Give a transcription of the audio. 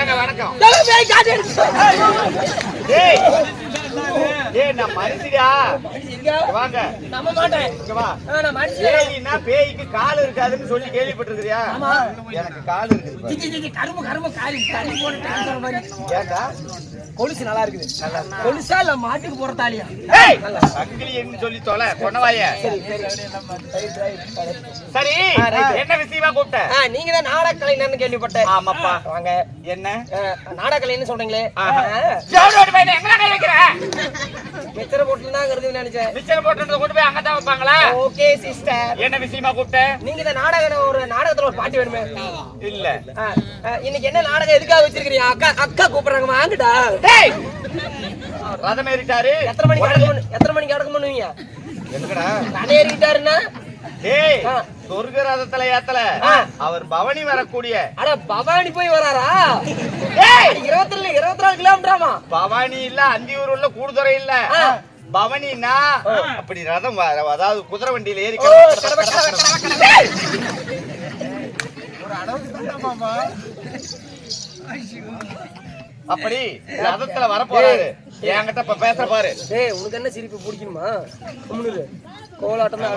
ஏங்க வணக்கம். நான் மனுஷியா வாங்க. நம்ப மாட்டேன். பேய்னா பேய்க்கு கால் இருக்காதுன்னு சொல்லி கேள்விப்பட்டிருக்கிறியா? எனக்கு கால் இருக்குது. ஏண்டா கொலுசு நல்லா இருக்குது. கொலுசா இல்ல மாட்டுக்கு போற தாலியா? அங்கிலின்னு சொல்லி தொலை கொன்னவாய. சரி என்ன விஷயமா கூப்பிட்ட? நீங்க தான் நாடக கலைஞர்னு கேள்விப்பட்டேன். ஆமாப்பா. வாங்க. என்ன நாடக கலைன்னு சொல்றீங்களே? மிச்சர போட்டுல தான் வருதுன்னு நினைச்சேன். மிச்சர போட்டு கொண்டு போய் அங்கதான் வைப்பாங்களா? Okay sister. என்ன விஷயமா கூப்பிட்ட? நீங்க இந்த நாடகத்துல ஒரு பாட்டி வேணுமே? இல்ல. இன்னைக்கு என்ன நாடகம் எதுக்காக வச்சிருக்கீங்க? அக்கா கூப்பிடுறாங்க வாங்கடா. ரதம் ஏறிட்டாரு. எத்தனை மணிக்கு அடக்கம் பண்ணுவீங்க? எங்கடா ரதம் ஏறிட்டாருன்னா சொர்க்க ரதத்துல ஏத்தல, அவர் பவனி வரக்கூடிய. அட பவானி போய் வராரா? 24 கிலோமீட்டராமா? பவானி இல்ல, அந்தியூர் உள்ள கூடுதுறை இல்ல, பவனினா அப்படி ரதம், அதாவது குதிரை வண்டியில ஏறி அப்படி ரதத்துல வர போறாரு. என்கிட்ட இப்ப பேச பாரு. உனக்கு என்ன சிரிப்பு பிடிக்கணுமா? கோலாட்டம் தான்.